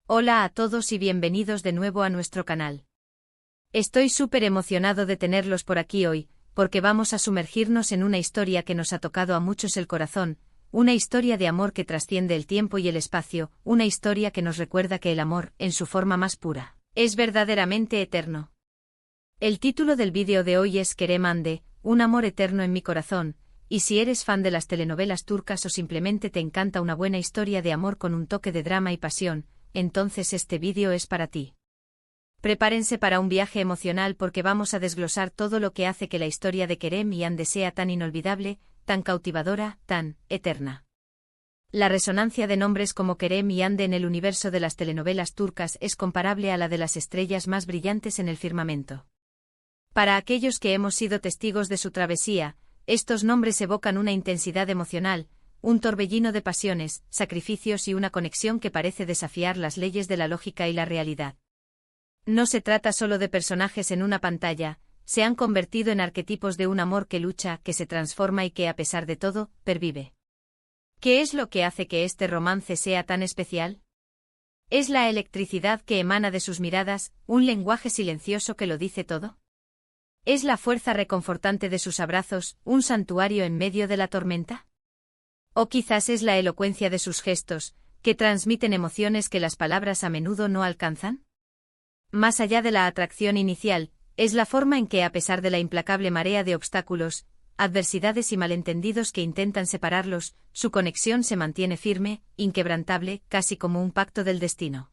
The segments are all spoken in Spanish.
Hola a todos y bienvenidos de nuevo a nuestro canal. Estoy súper emocionado de tenerlos por aquí hoy, porque vamos a sumergirnos en una historia que nos ha tocado a muchos el corazón, una historia de amor que trasciende el tiempo y el espacio, una historia que nos recuerda que el amor, en su forma más pura, es verdaderamente eterno. El título del vídeo de hoy es Kerem Ande, un amor eterno en mi corazón, y si eres fan de las telenovelas turcas o simplemente te encanta una buena historia de amor con un toque de drama y pasión, entonces este vídeo es para ti. Prepárense para un viaje emocional porque vamos a desglosar todo lo que hace que la historia de Kerem y Ande sea tan inolvidable, tan cautivadora, tan eterna. La resonancia de nombres como Kerem y Ande en el universo de las telenovelas turcas es comparable a la de las estrellas más brillantes en el firmamento. Para aquellos que hemos sido testigos de su travesía, estos nombres evocan una intensidad emocional, un torbellino de pasiones, sacrificios y una conexión que parece desafiar las leyes de la lógica y la realidad. No se trata solo de personajes en una pantalla, se han convertido en arquetipos de un amor que lucha, que se transforma y que, a pesar de todo, pervive. ¿Qué es lo que hace que este romance sea tan especial? ¿Es la electricidad que emana de sus miradas, un lenguaje silencioso que lo dice todo? ¿Es la fuerza reconfortante de sus abrazos, un santuario en medio de la tormenta? O quizás es la elocuencia de sus gestos, que transmiten emociones que las palabras a menudo no alcanzan. Más allá de la atracción inicial, es la forma en que, a pesar de la implacable marea de obstáculos, adversidades y malentendidos que intentan separarlos, su conexión se mantiene firme, inquebrantable, casi como un pacto del destino.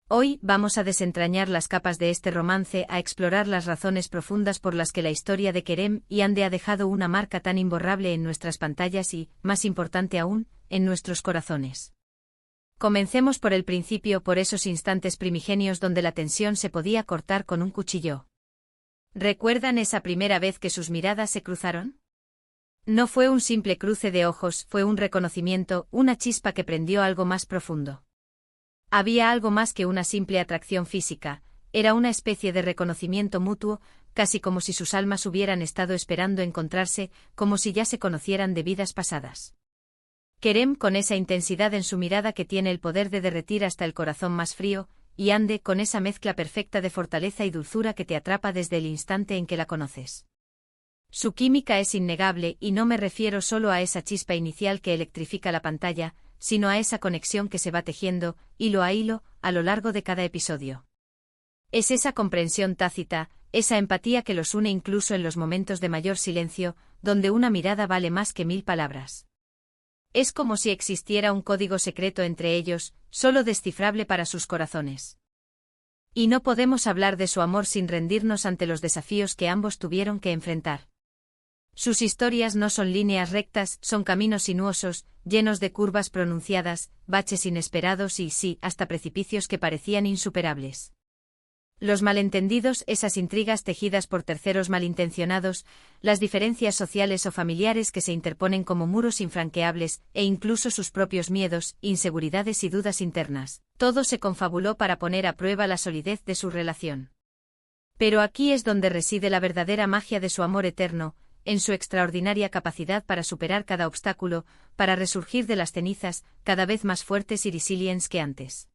Hoy vamos a desentrañar las capas de este romance, a explorar las razones profundas por las que la historia de Kerem y Ande ha dejado una marca tan imborrable en nuestras pantallas y, más importante aún, en nuestros corazones. Comencemos por el principio, por esos instantes primigenios donde la tensión se podía cortar con un cuchillo. ¿Recuerdan esa primera vez que sus miradas se cruzaron? No fue un simple cruce de ojos, fue un reconocimiento, una chispa que prendió algo más profundo. Había algo más que una simple atracción física, era una especie de reconocimiento mutuo, casi como si sus almas hubieran estado esperando encontrarse, como si ya se conocieran de vidas pasadas. Kerem con esa intensidad en su mirada que tiene el poder de derretir hasta el corazón más frío, y Ande con esa mezcla perfecta de fortaleza y dulzura que te atrapa desde el instante en que la conoces. Su química es innegable y no me refiero solo a esa chispa inicial que electrifica la pantalla, sino a esa conexión que se va tejiendo, hilo a hilo, a lo largo de cada episodio. Es esa comprensión tácita, esa empatía que los une incluso en los momentos de mayor silencio, donde una mirada vale más que 1000 palabras. Es como si existiera un código secreto entre ellos, solo descifrable para sus corazones. Y no podemos hablar de su amor sin rendirnos ante los desafíos que ambos tuvieron que enfrentar. Sus historias no son líneas rectas, son caminos sinuosos, llenos de curvas pronunciadas, baches inesperados y, sí, hasta precipicios que parecían insuperables. Los malentendidos, esas intrigas tejidas por terceros malintencionados, las diferencias sociales o familiares que se interponen como muros infranqueables, e incluso sus propios miedos, inseguridades y dudas internas, todo se confabuló para poner a prueba la solidez de su relación. Pero aquí es donde reside la verdadera magia de su amor eterno, en su extraordinaria capacidad para superar cada obstáculo, para resurgir de las cenizas, cada vez más fuertes y resilientes que antes.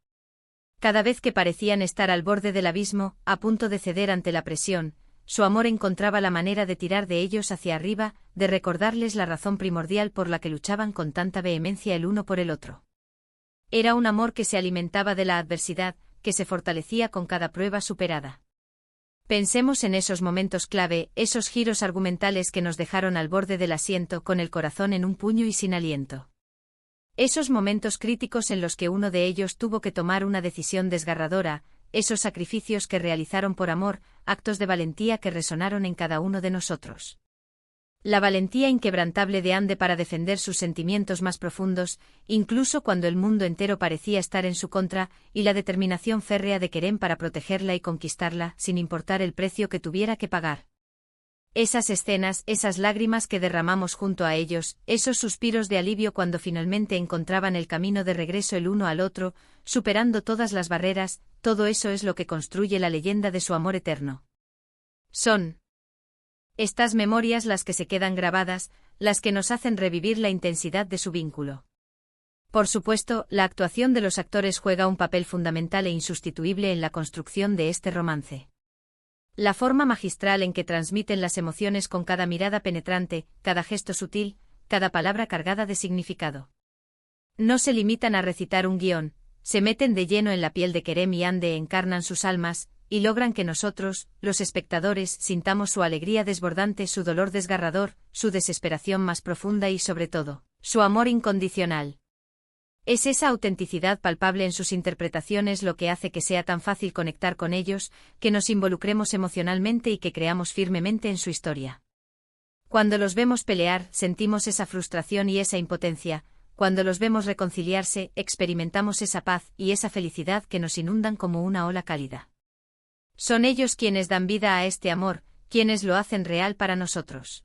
Cada vez que parecían estar al borde del abismo, a punto de ceder ante la presión, su amor encontraba la manera de tirar de ellos hacia arriba, de recordarles la razón primordial por la que luchaban con tanta vehemencia el uno por el otro. Era un amor que se alimentaba de la adversidad, que se fortalecía con cada prueba superada. Pensemos en esos momentos clave, esos giros argumentales que nos dejaron al borde del asiento con el corazón en un puño y sin aliento. Esos momentos críticos en los que uno de ellos tuvo que tomar una decisión desgarradora, esos sacrificios que realizaron por amor, actos de valentía que resonaron en cada uno de nosotros. La valentía inquebrantable de Ande para defender sus sentimientos más profundos, incluso cuando el mundo entero parecía estar en su contra, y la determinación férrea de Kerem para protegerla y conquistarla, sin importar el precio que tuviera que pagar. Esas escenas, esas lágrimas que derramamos junto a ellos, esos suspiros de alivio cuando finalmente encontraban el camino de regreso el uno al otro, superando todas las barreras, todo eso es lo que construye la leyenda de su amor eterno. Son estas memorias las que se quedan grabadas, las que nos hacen revivir la intensidad de su vínculo. Por supuesto, la actuación de los actores juega un papel fundamental e insustituible en la construcción de este romance. La forma magistral en que transmiten las emociones con cada mirada penetrante, cada gesto sutil, cada palabra cargada de significado. No se limitan a recitar un guión, se meten de lleno en la piel de Kerem y Ande, encarnan sus almas, y logran que nosotros, los espectadores, sintamos su alegría desbordante, su dolor desgarrador, su desesperación más profunda y, sobre todo, su amor incondicional. Es esa autenticidad palpable en sus interpretaciones lo que hace que sea tan fácil conectar con ellos, que nos involucremos emocionalmente y que creamos firmemente en su historia. Cuando los vemos pelear, sentimos esa frustración y esa impotencia. Cuando los vemos reconciliarse, experimentamos esa paz y esa felicidad que nos inundan como una ola cálida. Son ellos quienes dan vida a este amor, quienes lo hacen real para nosotros.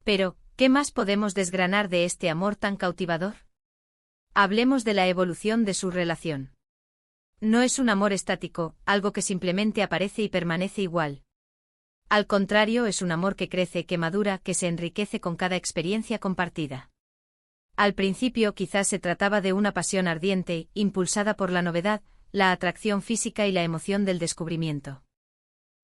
Pero, ¿qué más podemos desgranar de este amor tan cautivador? Hablemos de la evolución de su relación. No es un amor estático, algo que simplemente aparece y permanece igual. Al contrario, es un amor que crece, que madura, que se enriquece con cada experiencia compartida. Al principio quizás se trataba de una pasión ardiente, impulsada por la novedad, la atracción física y la emoción del descubrimiento.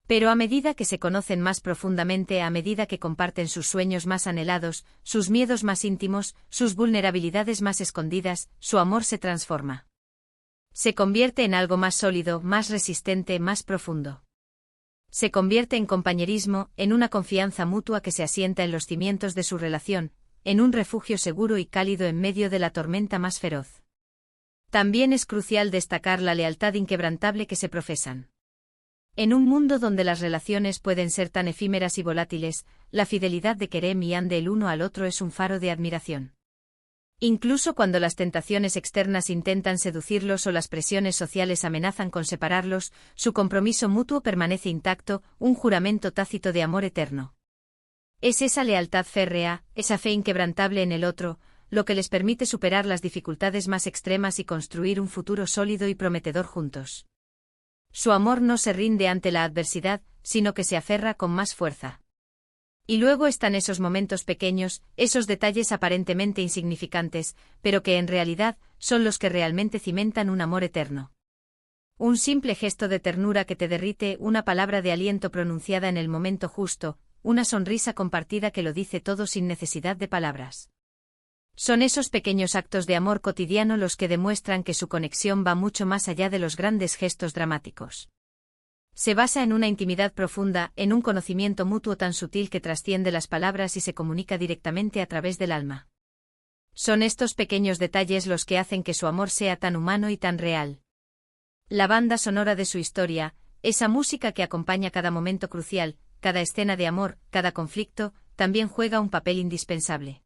Pero a medida que se conocen más profundamente, a medida que comparten sus sueños más anhelados, sus miedos más íntimos, sus vulnerabilidades más escondidas, su amor se transforma. Se convierte en algo más sólido, más resistente, más profundo. Se convierte en compañerismo, en una confianza mutua que se asienta en los cimientos de su relación, en un refugio seguro y cálido en medio de la tormenta más feroz. También es crucial destacar la lealtad inquebrantable que se profesan. En un mundo donde las relaciones pueden ser tan efímeras y volátiles, la fidelidad de Kerem y Ande el uno al otro es un faro de admiración. Incluso cuando las tentaciones externas intentan seducirlos o las presiones sociales amenazan con separarlos, su compromiso mutuo permanece intacto, un juramento tácito de amor eterno. Es esa lealtad férrea, esa fe inquebrantable en el otro, lo que les permite superar las dificultades más extremas y construir un futuro sólido y prometedor juntos. Su amor no se rinde ante la adversidad, sino que se aferra con más fuerza. Y luego están esos momentos pequeños, esos detalles aparentemente insignificantes, pero que en realidad son los que realmente cimentan un amor eterno. Un simple gesto de ternura que te derrite, una palabra de aliento pronunciada en el momento justo, una sonrisa compartida que lo dice todo sin necesidad de palabras. Son esos pequeños actos de amor cotidiano los que demuestran que su conexión va mucho más allá de los grandes gestos dramáticos. Se basa en una intimidad profunda, en un conocimiento mutuo tan sutil que trasciende las palabras y se comunica directamente a través del alma. Son estos pequeños detalles los que hacen que su amor sea tan humano y tan real. La banda sonora de su historia, esa música que acompaña cada momento crucial, cada escena de amor, cada conflicto, también juega un papel indispensable.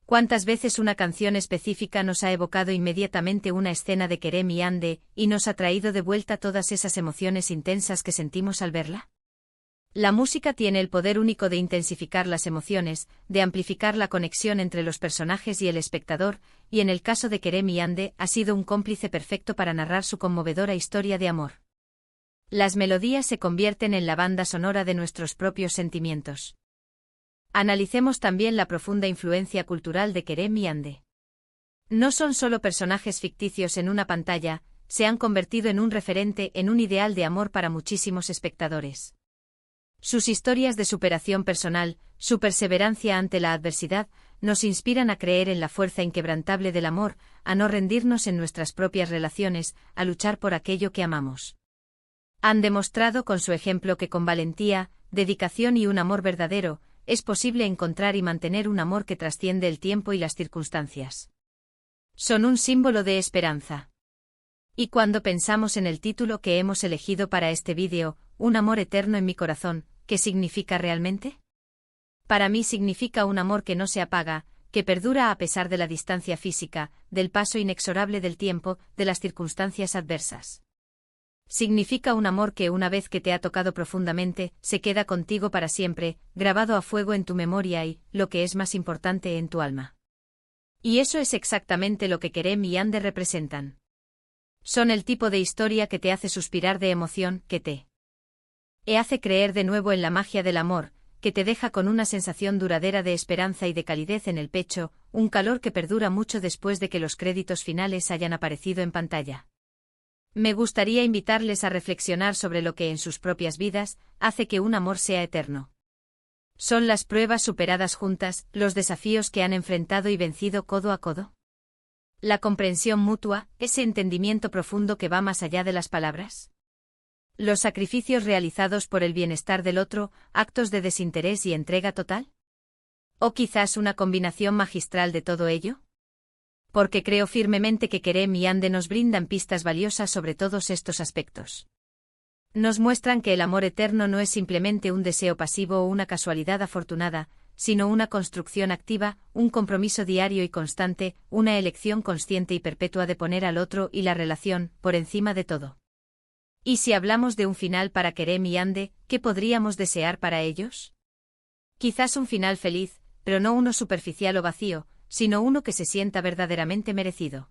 ¿Cuántas veces una canción específica nos ha evocado inmediatamente una escena de Kerem y Ande, y nos ha traído de vuelta todas esas emociones intensas que sentimos al verla? La música tiene el poder único de intensificar las emociones, de amplificar la conexión entre los personajes y el espectador, y en el caso de Kerem y Ande ha sido un cómplice perfecto para narrar su conmovedora historia de amor. Las melodías se convierten en la banda sonora de nuestros propios sentimientos. Analicemos también la profunda influencia cultural de Kerem y Ande. No son solo personajes ficticios en una pantalla, se han convertido en un referente, en un ideal de amor para muchísimos espectadores. Sus historias de superación personal, su perseverancia ante la adversidad, nos inspiran a creer en la fuerza inquebrantable del amor, a no rendirnos en nuestras propias relaciones, a luchar por aquello que amamos. Han demostrado con su ejemplo que con valentía, dedicación y un amor verdadero, es posible encontrar y mantener un amor que trasciende el tiempo y las circunstancias. Son un símbolo de esperanza. Y cuando pensamos en el título que hemos elegido para este vídeo, Un amor eterno en mi corazón, ¿qué significa realmente? Para mí significa un amor que no se apaga, que perdura a pesar de la distancia física, del paso inexorable del tiempo, de las circunstancias adversas. Significa un amor que una vez que te ha tocado profundamente, se queda contigo para siempre, grabado a fuego en tu memoria y, lo que es más importante, en tu alma. Y eso es exactamente lo que Kerem y Ande representan. Son el tipo de historia que te hace suspirar de emoción, que te hace creer de nuevo en la magia del amor, que te deja con una sensación duradera de esperanza y de calidez en el pecho, un calor que perdura mucho después de que los créditos finales hayan aparecido en pantalla. Me gustaría invitarles a reflexionar sobre lo que en sus propias vidas hace que un amor sea eterno. ¿Son las pruebas superadas juntas, los desafíos que han enfrentado y vencido codo a codo? ¿La comprensión mutua, ese entendimiento profundo que va más allá de las palabras? ¿Los sacrificios realizados por el bienestar del otro, actos de desinterés y entrega total? ¿O quizás una combinación magistral de todo ello? Porque creo firmemente que Kerem y Ande nos brindan pistas valiosas sobre todos estos aspectos. Nos muestran que el amor eterno no es simplemente un deseo pasivo o una casualidad afortunada, sino una construcción activa, un compromiso diario y constante, una elección consciente y perpetua de poner al otro y la relación por encima de todo. ¿Y si hablamos de un final para Kerem y Ande, qué podríamos desear para ellos? Quizás un final feliz, pero no uno superficial o vacío, sino uno que se sienta verdaderamente merecido.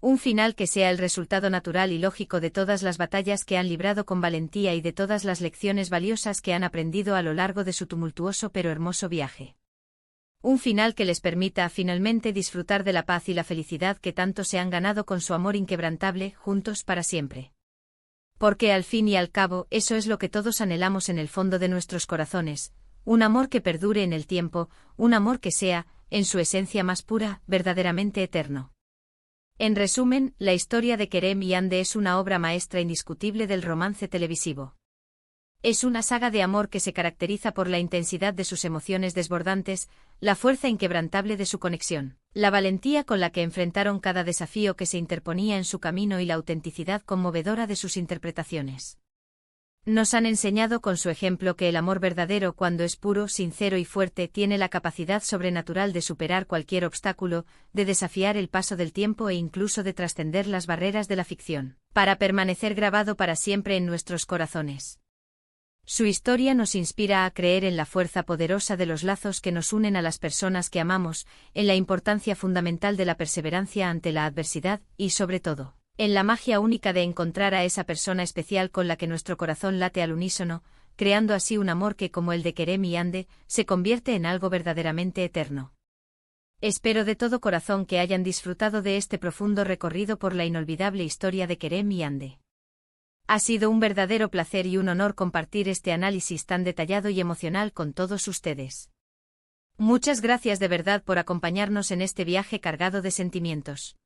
Un final que sea el resultado natural y lógico de todas las batallas que han librado con valentía y de todas las lecciones valiosas que han aprendido a lo largo de su tumultuoso pero hermoso viaje. Un final que les permita finalmente disfrutar de la paz y la felicidad que tanto se han ganado con su amor inquebrantable, juntos para siempre. Porque al fin y al cabo, eso es lo que todos anhelamos en el fondo de nuestros corazones, un amor que perdure en el tiempo, un amor que sea, en su esencia más pura, verdaderamente eterno. En resumen, la historia de Kerem y Ande es una obra maestra indiscutible del romance televisivo. Es una saga de amor que se caracteriza por la intensidad de sus emociones desbordantes, la fuerza inquebrantable de su conexión, la valentía con la que enfrentaron cada desafío que se interponía en su camino y la autenticidad conmovedora de sus interpretaciones. Nos han enseñado con su ejemplo que el amor verdadero, cuando es puro, sincero y fuerte, tiene la capacidad sobrenatural de superar cualquier obstáculo, de desafiar el paso del tiempo e incluso de trascender las barreras de la ficción, para permanecer grabado para siempre en nuestros corazones. Su historia nos inspira a creer en la fuerza poderosa de los lazos que nos unen a las personas que amamos, en la importancia fundamental de la perseverancia ante la adversidad y, sobre todo, en la magia única de encontrar a esa persona especial con la que nuestro corazón late al unísono, creando así un amor que, como el de Kerem y Ande, se convierte en algo verdaderamente eterno. Espero de todo corazón que hayan disfrutado de este profundo recorrido por la inolvidable historia de Kerem y Ande. Ha sido un verdadero placer y un honor compartir este análisis tan detallado y emocional con todos ustedes. Muchas gracias de verdad por acompañarnos en este viaje cargado de sentimientos.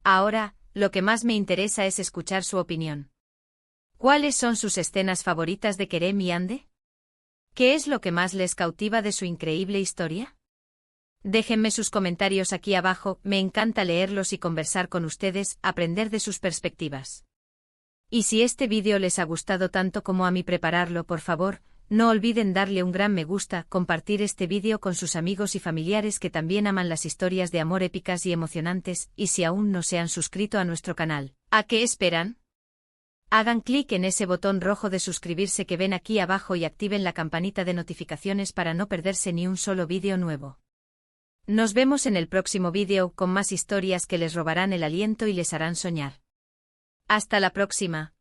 Ahora, lo que más me interesa es escuchar su opinión. ¿Cuáles son sus escenas favoritas de Kerem y Ande? ¿Qué es lo que más les cautiva de su increíble historia? Déjenme sus comentarios aquí abajo, me encanta leerlos y conversar con ustedes, aprender de sus perspectivas. Y si este vídeo les ha gustado tanto como a mí prepararlo, por favor, no olviden darle un gran me gusta, compartir este vídeo con sus amigos y familiares que también aman las historias de amor épicas y emocionantes, y si aún no se han suscrito a nuestro canal, ¿a qué esperan? Hagan clic en ese botón rojo de suscribirse que ven aquí abajo y activen la campanita de notificaciones para no perderse ni un solo vídeo nuevo. Nos vemos en el próximo vídeo con más historias que les robarán el aliento y les harán soñar. Hasta la próxima.